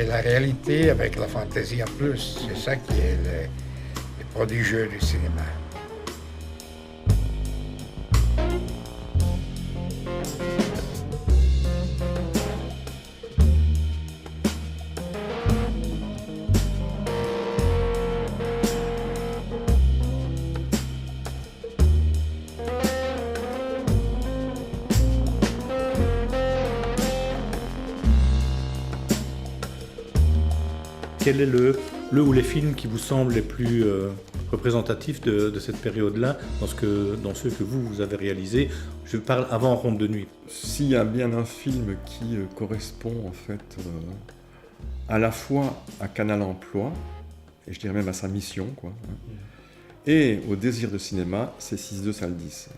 mêler la réalité avec la fantaisie en plus. C'est ça qui est le prodigieux du cinéma. Quel est le ou les films qui vous semblent les plus représentatifs de cette période-là, dans ceux que vous avez réalisés? Je parle avant Ronde de nuit. S'il y a bien un film qui correspond en fait à la fois à Canal Emploi, et je dirais même à sa mission, quoi, et au désir de cinéma, c'est 6-2 salle 10.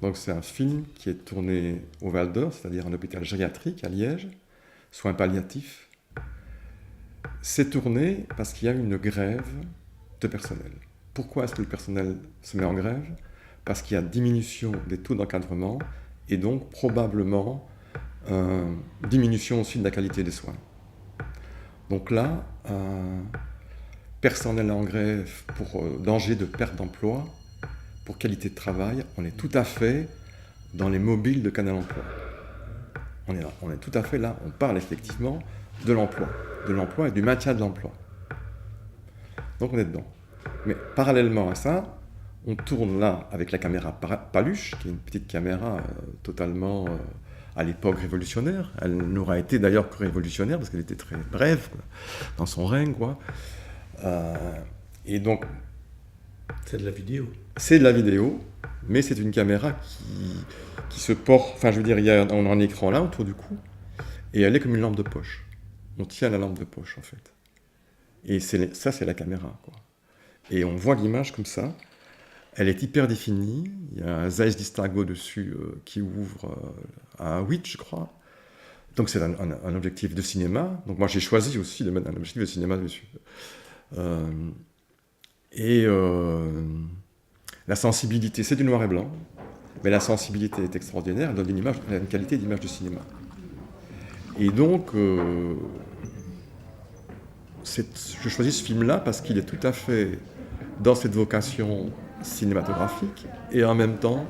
Donc c'est un film qui est tourné au Val d'Or, c'est-à-dire un hôpital gériatrique à Liège, soins palliatifs. C'est tourné parce qu'il y a une grève de personnel. Pourquoi est-ce que le personnel se met en grève? Parce qu'il y a diminution des taux d'encadrement et donc probablement diminution aussi de la qualité des soins. Donc là, personnel en grève pour danger de perte d'emploi, pour qualité de travail, on est tout à fait dans les mobiles de Canal Emploi. On est tout à fait là, on parle effectivement de l'emploi et du maintien de l'emploi. Donc on est dedans. Mais parallèlement à ça, on tourne là avec la caméra Paluche, qui est une petite caméra totalement à l'époque révolutionnaire. Elle n'aura été d'ailleurs que révolutionnaire parce qu'elle était très brève quoi, dans son règne, quoi. Et donc c'est de la vidéo. C'est de la vidéo, mais c'est une caméra qui se porte. Enfin, je veux dire, on a un écran là autour du cou, et elle est comme une lampe de poche. On tient la lampe de poche en fait. Et ça, c'est la caméra, quoi. Et on voit l'image comme ça. Elle est hyper définie. Il y a un Zeiss Distingo dessus qui ouvre à 8, je crois. Donc c'est un objectif de cinéma. Donc moi j'ai choisi aussi de mettre un objectif de cinéma dessus. La sensibilité, c'est du noir et blanc, mais la sensibilité est extraordinaire. Elle donne une qualité d'image de cinéma. Et donc, je choisis ce film-là parce qu'il est tout à fait dans cette vocation cinématographique, et en même temps,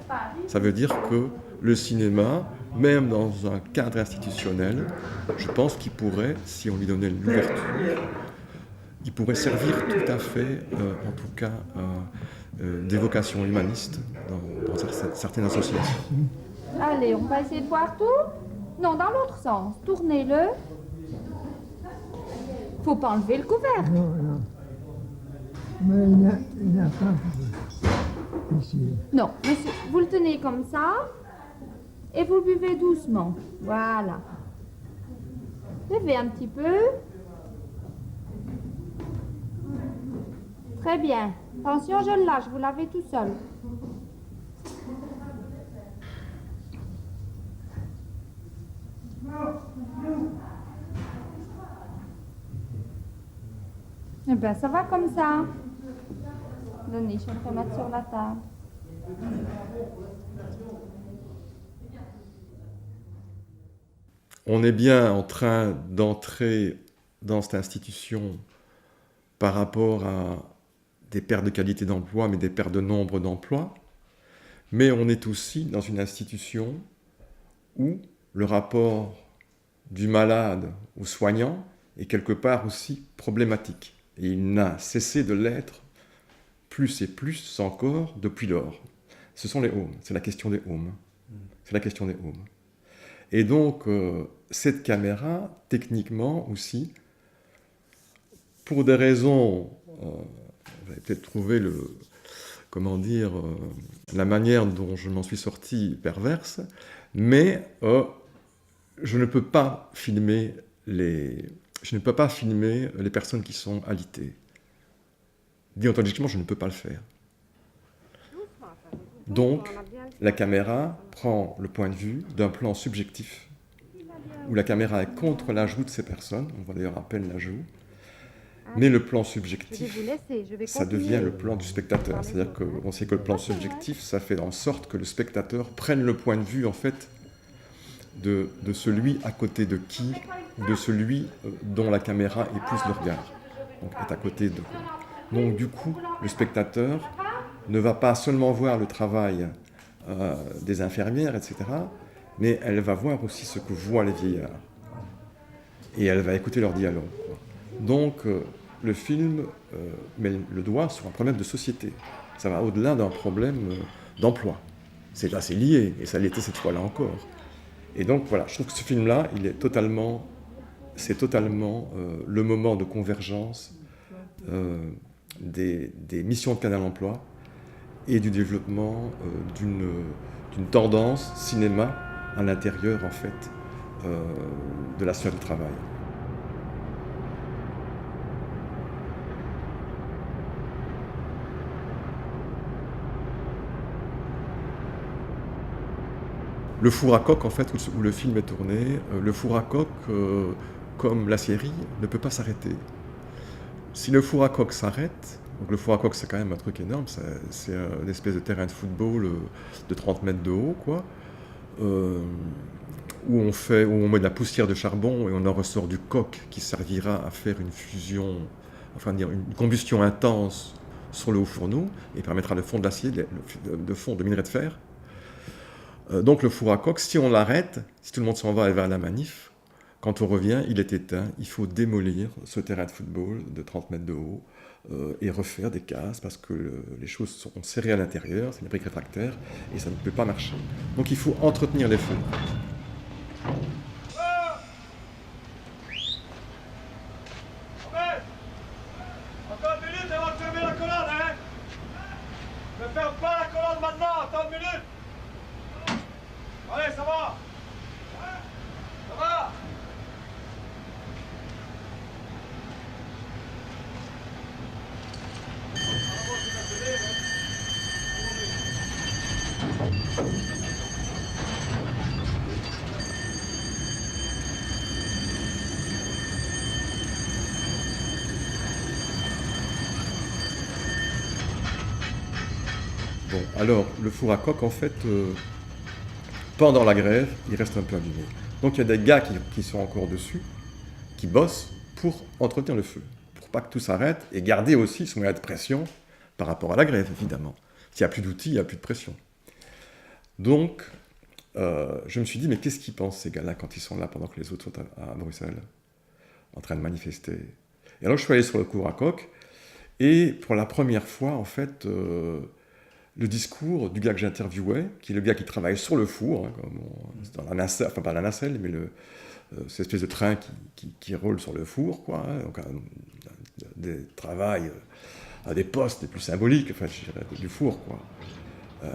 ça veut dire que le cinéma, même dans un cadre institutionnel, je pense qu'il pourrait, si on lui donnait l'ouverture, il pourrait servir tout à fait, en tout cas, des vocations humanistes dans certaines associations. Allez, on va essayer de voir tout? Non, dans l'autre sens. Tournez-le. Faut pas enlever le couvert. Non. Mais il n'y a pas ici. Non, monsieur, vous le tenez comme ça et vous le buvez doucement. Voilà. Levez un petit peu. Très bien. Attention, je le lâche, vous l'avez tout seul. Eh bien, ça va comme ça. Donnez, je vais le remettre sur la table. On est bien en train d'entrer dans cette institution par rapport à des pertes de qualité d'emploi, mais des pertes de nombre d'emplois. Mais on est aussi dans une institution où le rapport du malade au soignant est quelque part aussi problématique. Et il n'a cessé de l'être plus et plus encore depuis lors. Ce sont les homes, c'est la question des homes. C'est la question des homes. Et donc, cette caméra, techniquement aussi, pour des raisons, vous avez peut-être trouvé la manière dont je m'en suis sorti perverse, mais je ne peux pas filmer les personnes qui sont alitées. Déontologiquement, je ne peux pas le faire. Donc, la caméra prend le point de vue d'un plan subjectif, où la caméra est contre l'ajout de ces personnes, on voit d'ailleurs à peine l'ajout, mais le plan subjectif, ça devient le plan du spectateur. C'est-à-dire qu'on sait que le plan subjectif, ça fait en sorte que le spectateur prenne le point de vue, en fait, de celui à côté de qui, de celui dont la caméra est plus le regard, donc est à côté de. Donc du coup, le spectateur ne va pas seulement voir le travail des infirmières, etc., mais elle va voir aussi ce que voient les vieillards. Et elle va écouter leurs dialogues. Donc le film met le doigt sur un problème de société. Ça va au-delà d'un problème d'emploi. C'est assez lié, et ça l'était cette fois-là encore. Et donc voilà, je trouve que ce film-là, c'est totalement le moment de convergence des missions de Canal Emploi et du développement d'une tendance cinéma à l'intérieur, en fait, de la sphère du travail. Le four à coque, en fait, où le film est tourné, le four à coque, comme la série, ne peut pas s'arrêter. Si le four à coque s'arrête, donc le four à coque c'est quand même un truc énorme, c'est une espèce de terrain de football de 30 mètres de haut, quoi, où on met de la poussière de charbon et on en ressort du coq qui servira à faire une fusion, enfin dire une combustion intense sur le haut fourneau et permettra de fondre l'acier, de fond de minerai de fer. Donc le four à coque, si on l'arrête, si tout le monde s'en va vers la manif, quand on revient, il est éteint. Il faut démolir ce terrain de football de 30 mètres de haut et refaire des cases parce que les choses sont serrées à l'intérieur, c'est une brique réfractaire et ça ne peut pas marcher. Donc il faut entretenir les feux. Attends une minute avant de fermer la colonne, hein! Ne ferme pas la colonne maintenant, attends une minute! Allez, ça va! Ça va! Bon, alors, le four à coque, en fait, pendant la grève, il reste un peu allumé. Donc il y a des gars qui sont encore dessus, qui bossent pour entretenir le feu, pour pas que tout s'arrête, et garder aussi ce moyen de pression par rapport à la grève, évidemment. S'il n'y a plus d'outils, il n'y a plus de pression. Donc, je me suis dit, mais qu'est-ce qu'ils pensent, ces gars-là, quand ils sont là, pendant que les autres sont à Bruxelles, en train de manifester? Et alors, je suis allé sur le four à coque, et pour la première fois, en fait, le discours du gars que j'interviewais, qui est le gars qui travaille sur le four, hein, dans la nacelle, enfin pas la nacelle, mais cette espèce de train qui roule sur le four, quoi, hein, donc des travails à des postes les plus symboliques, enfin, je dirais, du four, quoi.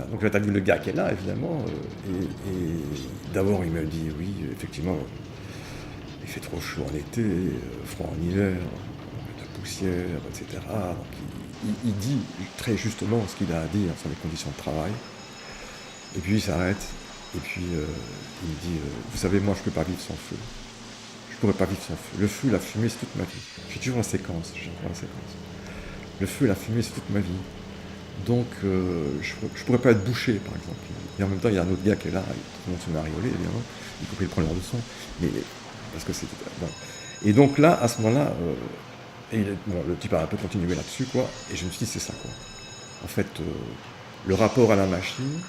Donc j'interviewe le gars qui est là, évidemment, et d'abord il me dit, oui, effectivement, il fait trop chaud en été, froid en hiver, la poussière, etc. Donc il dit très justement ce qu'il a à dire sur les conditions de travail. Et puis il s'arrête, et puis il me dit, vous savez, moi je ne peux pas vivre sans feu. Je ne pourrais pas vivre sans feu. Le feu, la fumée, c'est toute ma vie. J'ai toujours la séquence, Le feu, la fumée, c'est toute ma vie. Donc je ne pourrais pas être bouché, par exemple. Et en même temps, il y a un autre gars qui est là, tout le monde se met à rigoler, évidemment, y compris le preneur de son. Mais parce que c'est... Bon. Et donc là, à ce moment-là, le type a un peu continué là-dessus, quoi, et je me suis dit, c'est ça, quoi. En fait, le rapport à la machine,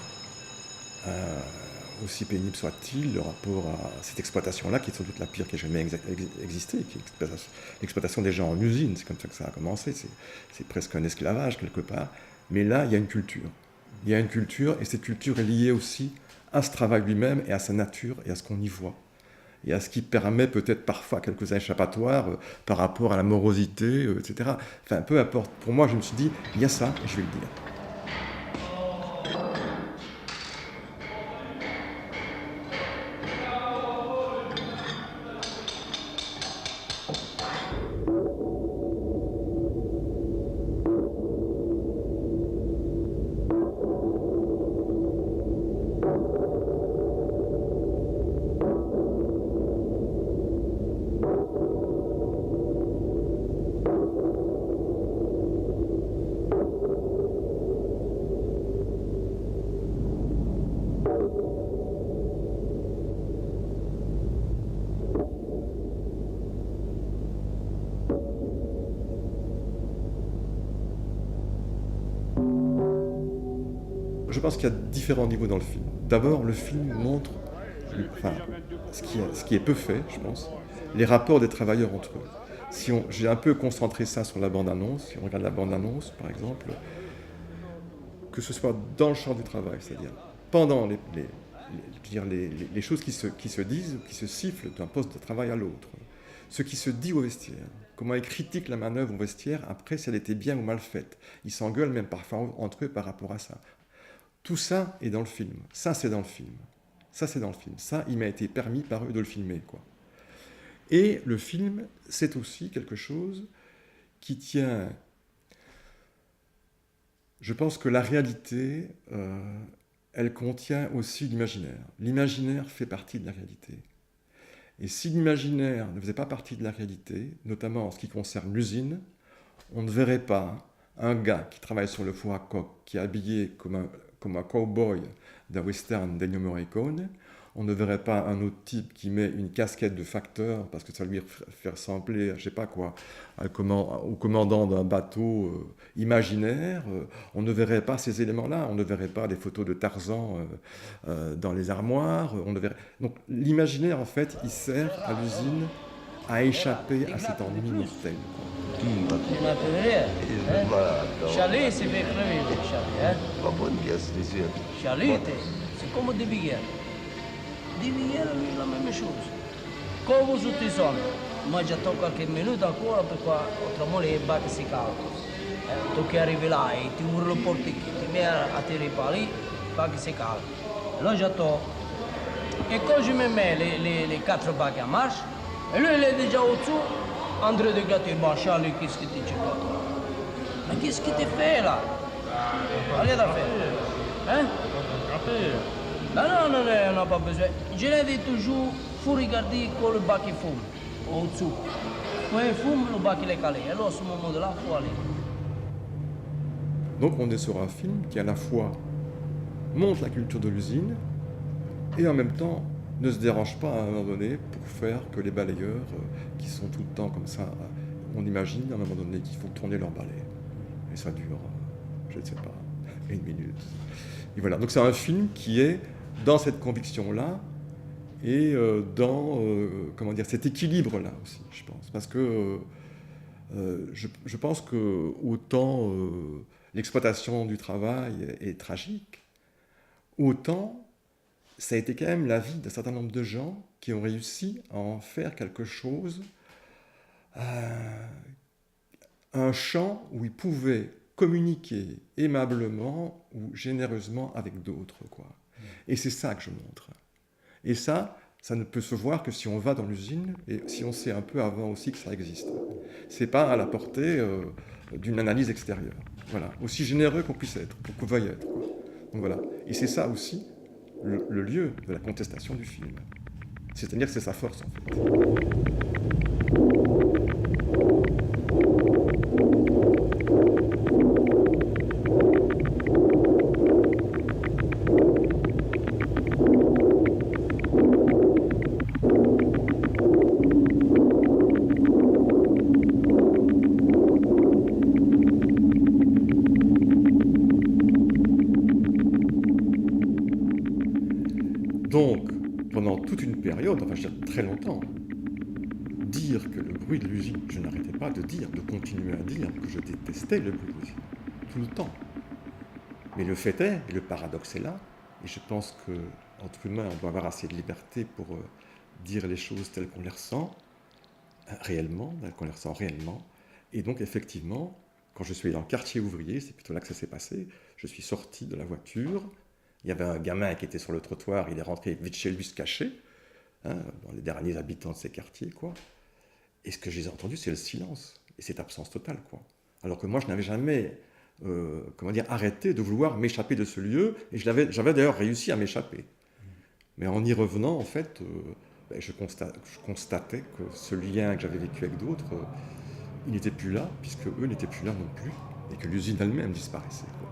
aussi pénible soit-il, le rapport à cette exploitation-là, qui est sans doute la pire qui ait jamais existé, qui est l'exploitation des gens en usine, c'est comme ça que ça a commencé, c'est presque un esclavage, quelque part. Mais là, il y a une culture. Il y a une culture, et cette culture est liée aussi à ce travail lui-même, et à sa nature, et à ce qu'on y voit. Et à ce qui permet peut-être parfois quelques échappatoires par rapport à la morosité, etc. Enfin, peu importe. Pour moi, je me suis dit, il y a ça, et je vais le dire. je pense qu'il y a différents niveaux dans le film. D'abord, le film montre, enfin, ce qui est peu fait, je pense, les rapports des travailleurs entre eux. J'ai un peu concentré ça sur la bande-annonce. Si on regarde la bande-annonce, par exemple, que ce soit dans le champ du travail, c'est-à-dire pendant les choses qui se disent ou qui se sifflent d'un poste de travail à l'autre, ce qui se dit au vestiaire, comment ils critiquent la manœuvre au vestiaire après si elle était bien ou mal faite. Ils s'engueulent même parfois entre eux par rapport à ça. Tout ça est dans le film. Ça, c'est dans le film. Ça, c'est dans le film. Ça, il m'a été permis par eux de le filmer, quoi. Et le film, c'est aussi quelque chose qui tient... Je pense que la réalité, elle contient aussi l'imaginaire. L'imaginaire fait partie de la réalité. Et si l'imaginaire ne faisait pas partie de la réalité, notamment en ce qui concerne l'usine, on ne verrait pas un gars qui travaille sur le four à coke, qui est habillé comme un cow-boy d'un western d'Ennio Morricone. On ne verrait pas un autre type qui met une casquette de facteur parce que ça lui fait ressembler, je sais pas quoi, au commandant d'un bateau imaginaire. On ne verrait pas ces éléments-là. On ne verrait pas des photos de Tarzan dans les armoires. Donc l'imaginaire, en fait, il sert à l'usine à échapper à cet ennui mortel. Chalet, c'est bien crevé, chalet. Pas bonne pièce, les yeux. Chalet, c'est comme des billets. Des billets, la même chose. Come tutti i soldi. Mangia qualche minuto ancora perché autrement les bacs si calent. Tu che arrivi là e ti ouvres le portiquet, ti mets à tirer par là, bacs si calent. Là, j'attends. Et quand je me mets les 4 bacs en marche, et lui, il est déjà au-dessous, André de Gatti, bon, Charlie, qu'est-ce que tu fais toi? Mais qu'est-ce que tu fais là? Allez, t'as fait. Hein? Non, on n'a pas besoin. Je l'ai dit toujours, il faut regarder quand le bac il fume, au-dessous. Quand il fume, le bac il est calé. Alors, à ce moment-là, il faut aller. Donc, on est sur un film qui, à la fois, montre la culture de l'usine et en même temps ne se dérange pas à un moment donné pour faire que les balayeurs, qui sont tout le temps comme ça, on imagine à un moment donné qu'il faut tourner leur balai. Et ça dure, je ne sais pas, 1 minute. Et voilà, donc c'est un film qui est dans cette conviction-là et dans comment dire, cet équilibre-là aussi, je pense. Parce que je pense que autant l'exploitation du travail est tragique, autant ça a été quand même la vie d'un certain nombre de gens qui ont réussi à en faire quelque chose, un champ où ils pouvaient communiquer aimablement ou généreusement avec d'autres, quoi. Et c'est ça que je montre. Et ça ne peut se voir que si on va dans l'usine et si on sait un peu avant aussi que ça existe. C'est pas à la portée d'une analyse extérieure. Voilà. Aussi généreux qu'on puisse être, qu'on veuille être, quoi. Donc voilà. Et c'est ça aussi le lieu de la contestation du film. C'est-à-dire que c'est sa force, en fait. Donc, pendant toute une période, enfin je veux dire très longtemps, dire que le bruit de l'usine, je n'arrêtais pas de continuer à dire que je détestais le bruit de l'usine, tout le temps. Mais le fait est, et le paradoxe est là, et je pense qu'entre humains, on doit avoir assez de liberté pour dire les choses telles qu'on les ressent, réellement, et donc effectivement, quand je suis allé dans le quartier ouvrier, c'est plutôt là que ça s'est passé, je suis sorti de la voiture. Il y avait un gamin qui était sur le trottoir, il est rentré vite chez lui se cacher, dans les derniers habitants de ces quartiers, quoi. Et ce que j'ai entendu, c'est le silence, et cette absence totale, quoi. Alors que moi, je n'avais jamais, arrêté de vouloir m'échapper de ce lieu, et j'avais d'ailleurs réussi à m'échapper. Mais en y revenant, en fait, je constatais que ce lien que j'avais vécu avec d'autres, il n'était plus là, puisque eux n'étaient plus là non plus, et que l'usine elle-même disparaissait, quoi.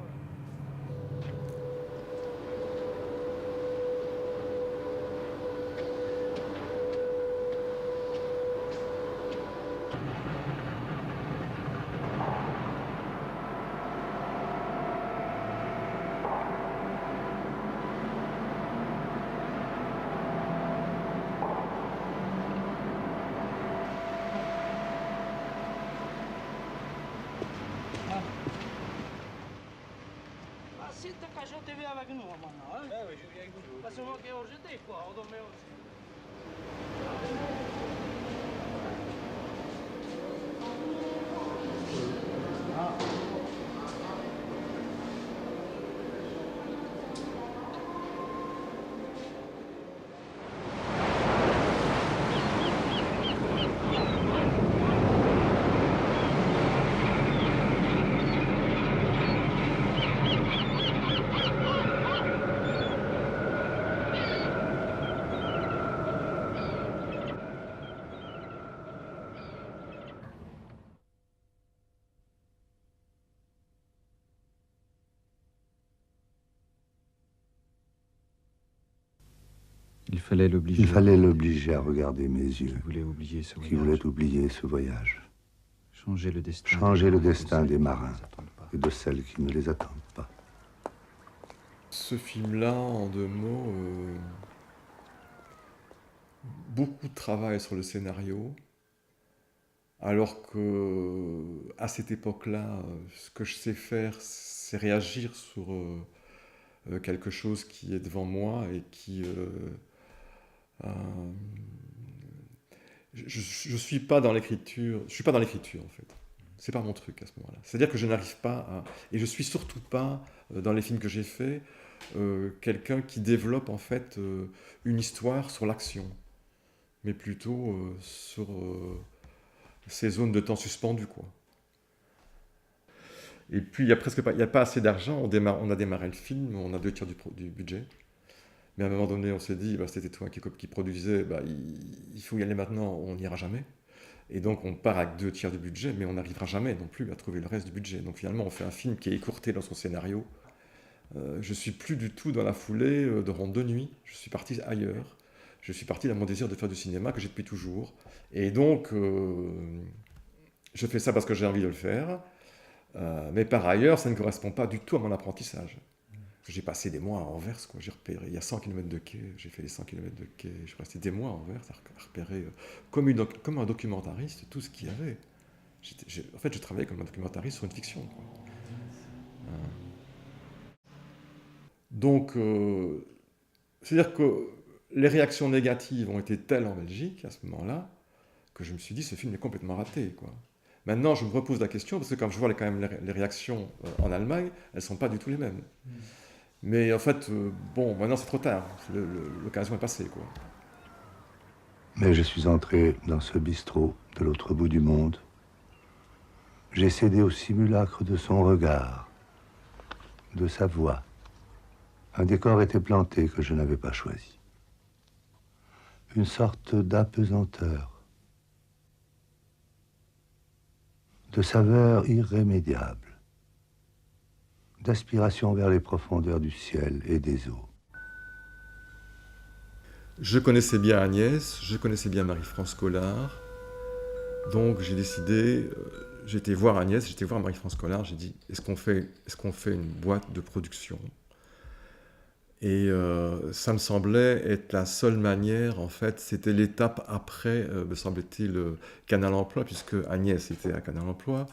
Lasciamo te via avec nous maintenant, hein? Oui, je viens avec vous. Parce que aujourd'hui, quoi, on dormait aussi. Il fallait l'obliger à regarder mes yeux, qui voulait oublier ce voyage. Changer le destin des marins et de celles qui ne les attendent pas. Ce film-là, en 2 mots, beaucoup de travail sur le scénario, alors que à cette époque-là, ce que je sais faire, c'est réagir sur quelque chose qui est devant moi et qui... je suis pas dans l'écriture, en fait. C'est pas mon truc à ce moment-là. C'est-à-dire que je n'arrive pas à... Et je suis surtout pas, dans les films que j'ai faits, quelqu'un qui développe en fait une histoire sur l'action, mais plutôt sur ces zones de temps suspendues, quoi. Et puis il y a pas assez d'argent. On a démarré le film, on a 2 tiers du budget. Mais à un moment donné, on s'est dit, c'était toi qui produisais, il faut y aller maintenant, on n'ira jamais. Et donc on part avec 2 tiers du budget, mais on n'arrivera jamais non plus à trouver le reste du budget. Donc finalement, on fait un film qui est écourté dans son scénario. Je ne suis plus du tout dans la foulée de Ronde de nuit, je suis parti ailleurs. Je suis parti dans mon désir de faire du cinéma que j'ai depuis toujours. Et donc, je fais ça parce que j'ai envie de le faire. Mais par ailleurs, ça ne correspond pas du tout à mon apprentissage. J'ai passé des mois à Anvers, quoi. J'ai repéré, il y a 100 km de quai, j'ai fait les 100 km de quai, je suis resté des mois à Anvers à repérer, comme un documentariste, tout ce qu'il y avait. En fait, je travaillais comme un documentariste sur une fiction, quoi. Donc, c'est-à-dire que les réactions négatives ont été telles en Belgique, à ce moment-là, que je me suis dit, ce film est complètement raté, quoi. Maintenant, je me repose la question, parce que quand je vois quand même les réactions en Allemagne, elles ne sont pas du tout les mêmes. Mais en fait, maintenant c'est trop tard, l'occasion est passée, quoi. Mais je suis entré dans ce bistrot de l'autre bout du monde. J'ai cédé au simulacre de son regard, de sa voix. Un décor était planté que je n'avais pas choisi. Une sorte d'apesanteur, de saveur irrémédiable, d'aspiration vers les profondeurs du ciel et des eaux. Je connaissais bien Agnès, je connaissais bien Marie-France Collard, donc j'ai décidé, j'étais voir Agnès, j'étais voir Marie-France Collard, j'ai dit, est-ce qu'on fait une boîte de production ? Et ça me semblait être la seule manière, en fait, c'était l'étape après, me semble-t-il, Canal Emploi, puisque Agnès était à Canal Emploi,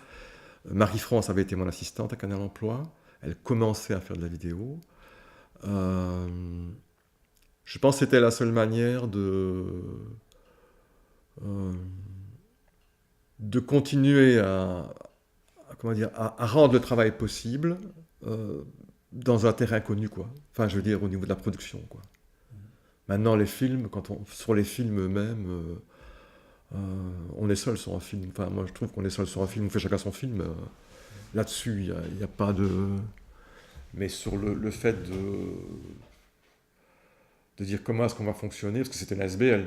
Marie-France avait été mon assistante à Canal Emploi, elle commençait à faire de la vidéo. Je pense que c'était la seule manière de continuer à rendre le travail possible dans un terrain connu, quoi. Enfin, je veux dire, au niveau de la production, quoi. Maintenant, les films, sur les films eux-mêmes, on est seul sur un film. Enfin, moi, je trouve qu'on est seul sur un film, on fait chacun son film. Là-dessus, il n'y a pas de... Mais sur le fait de dire comment est-ce qu'on va fonctionner, parce que c'était une SBL,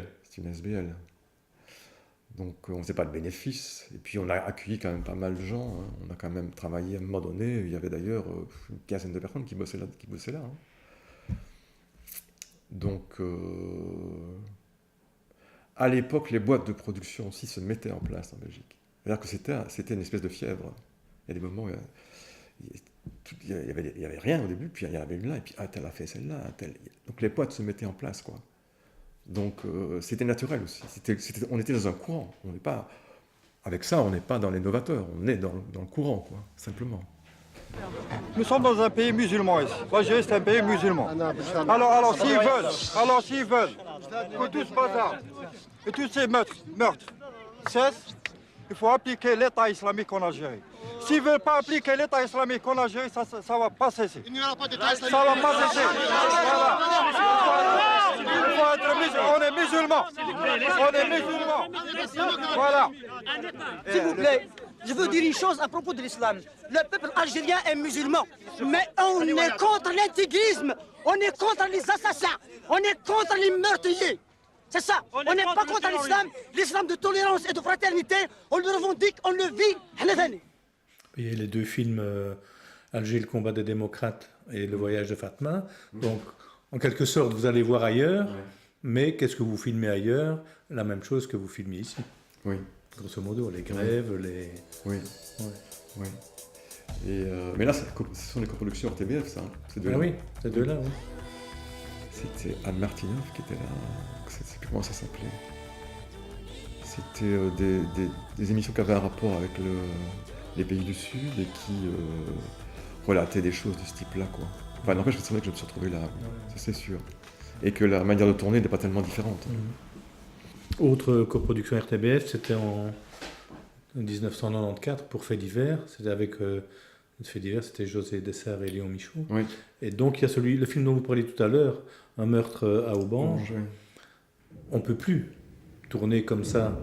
Donc on ne faisait pas de bénéfices. Et puis on a accueilli quand même pas mal de gens. Hein. On a quand même travaillé à un moment donné. Il y avait d'ailleurs une quinzaine de personnes qui bossaient là. Hein. Donc à l'époque, les boîtes de production aussi se mettaient en place en Belgique. C'est-à-dire que c'était une espèce de fièvre. Il y a des moments où il y avait rien au début, puis il y en avait une là, et puis tel a fait celle-là, tel. Donc les boîtes se mettaient en place, quoi. Donc c'était naturel aussi. On était dans un courant. On n'est pas avec ça, on n'est pas dans les novateurs. On est dans le courant, quoi, simplement. Nous sommes dans un pays musulman ici. L'Algérie, c'est un pays musulman. Alors s'ils veulent que tout ce bazar et tous ces meurtres cessent, il faut appliquer l'État islamique en Algérie. S'ils ne veulent pas appliquer l'État islamique en Algérie, ça ne va pas cesser. Il n'y aura pas d'État islamique. Ça ne va pas cesser. On est musulmans. Voilà. S'il vous plaît, je veux dire une chose à propos de l'islam. Le peuple algérien est musulman, mais on est contre l'intégrisme, on est contre les assassins, on est contre les meurtriers. C'est ça, on n'est pas contre l'islam, l'islam de tolérance et de fraternité, on le revendique, on le vit. Il y a les deux films Alger, le combat des démocrates et le voyage de Fatma. Donc, en quelque sorte, vous allez voir ailleurs, mais qu'est-ce que vous filmez ailleurs? La même chose que vous filmez ici. Oui. Grosso modo, les grèves, les... Oui. Ouais. Oui. Et mais là, ce sont les coproductions RTBF, ça. Ces deux-là. Ah oui, ces deux-là, oui. C'était Anne Martinov qui était là. Je ne sais plus comment ça s'appelait. C'était des émissions qui avaient un rapport avec les pays du Sud et qui relataient des choses de ce type-là, quoi. Enfin, n'empêche, c'est vrai que je me suis retrouvé là, ça c'est sûr. Et que la manière de tourner n'est pas tellement différente. Autre coproduction RTBF, c'était en 1994 pour Faits divers. C'était avec Faits divers, c'était José Dessert et Léon Michaud. Oui. Et donc il y a le film dont vous parliez tout à l'heure, Un meurtre à Aubange. Oui. On ne peut plus tourner comme ça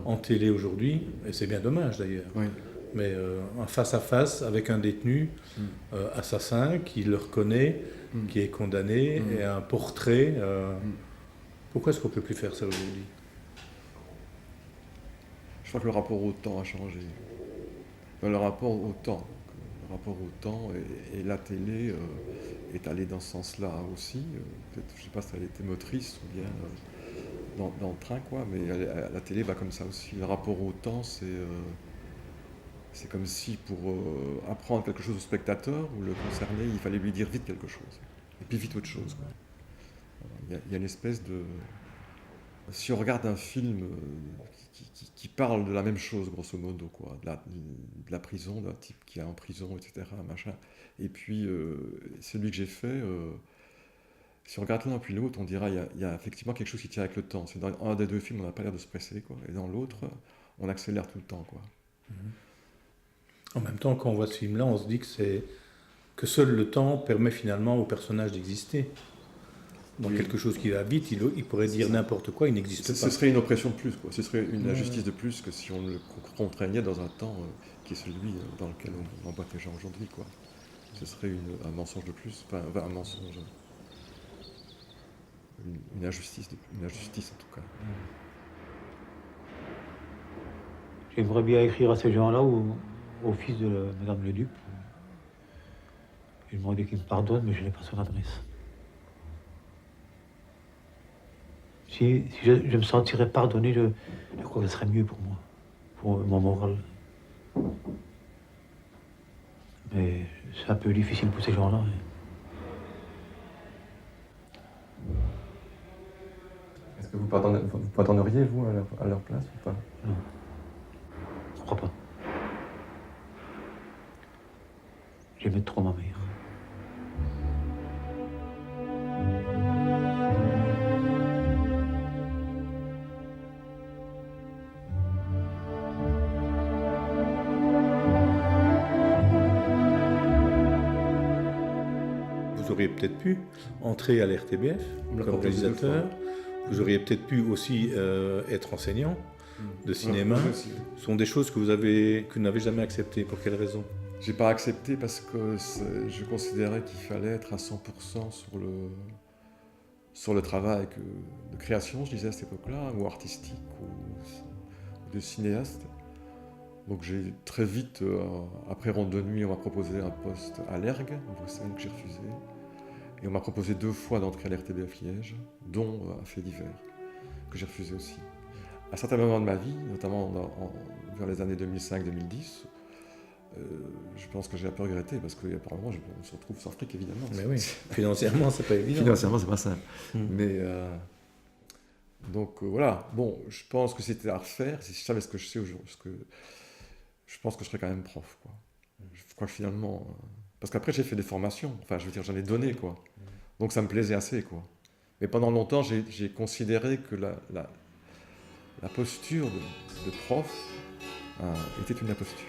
en télé aujourd'hui, et c'est bien dommage d'ailleurs. Oui. Mais un face-à-face avec un détenu assassin qui le reconnaît, qui est condamné, et un portrait. Pourquoi est-ce qu'on ne peut plus faire ça aujourd'hui? Je crois que le rapport au temps a changé. Le rapport au temps et la télé est allée dans ce sens-là aussi. Peut-être, je ne sais pas si elle était motrice ou bien dans le train, quoi, mais la télé va comme ça aussi. Le rapport au temps, c'est comme si pour apprendre quelque chose au spectateur ou le concerner, il fallait lui dire vite quelque chose. Et puis vite autre chose, quoi. Il y a une espèce de... Si on regarde un film qui parle de la même chose, grosso modo, quoi, de la prison, d'un type qui est en prison, etc., machin, et puis celui que j'ai fait, si on regarde l'un puis l'autre, on dira il y a effectivement quelque chose qui tient avec le temps. C'est dans un des deux films, on n'a pas l'air de se presser, quoi, et dans l'autre, on accélère tout le temps, quoi. En même temps, quand on voit ce film-là, on se dit que seul le temps permet finalement au personnage d'exister. Donc quelque chose qui va vite, il pourrait dire n'importe quoi, il n'existe pas. Ce serait une oppression de plus, quoi. Ce serait une injustice de plus que si on le contraignait dans un temps qui est celui dans lequel on emboîte les gens aujourd'hui, quoi. Ce serait un mensonge de plus, enfin un mensonge, une injustice en tout cas. J'aimerais bien écrire à ces gens-là ou au fils de Madame Leduc. J'ai demandé qu'il me pardonne, mais je n'ai pas son adresse. Si je me sentirais pardonné, je crois que ce serait mieux pour moi, pour mon moral. Mais c'est un peu difficile pour ces gens-là. Est-ce que vous pardonneriez, vous, à leur place ou pas? Non, je crois pas. J'aimais trop ma mère. Vous auriez peut-être pu entrer à l'RTBF comme réalisateur. Vous auriez peut-être pu aussi être enseignant de cinéma. Ce sont des choses que vous n'avez jamais acceptées. Pour quelle raison? J'ai pas accepté parce que je considérais qu'il fallait être à 100% sur le travail de création, je disais à cette époque-là, ou artistique, ou de cinéaste. Donc j'ai très vite, après Ronde de nuit, on m'a proposé un poste à l'ERG, à Bruxelles, que j'ai refusé. Et on m'a proposé 2 fois d'entrer à l'RTBF Liège, dont un fait divers, que j'ai refusé aussi. À certains moments de ma vie, notamment vers les années 2005-2010, je pense que j'ai un peu regretté, parce qu'apparemment, on se retrouve sans fric, évidemment. Mais oui, financièrement, c'est pas évident. Financièrement, c'est pas simple. Mais, donc, voilà. Bon, je pense que c'était à refaire. Si je savais ce que je sais aujourd'hui, je pense que je serais quand même prof, quoi. Je crois que finalement... Parce qu'après, j'ai fait des formations. Enfin, je veux dire, j'en ai donné, quoi. Donc, ça me plaisait assez, quoi. Mais pendant longtemps, j'ai considéré que la posture de prof était une imposture.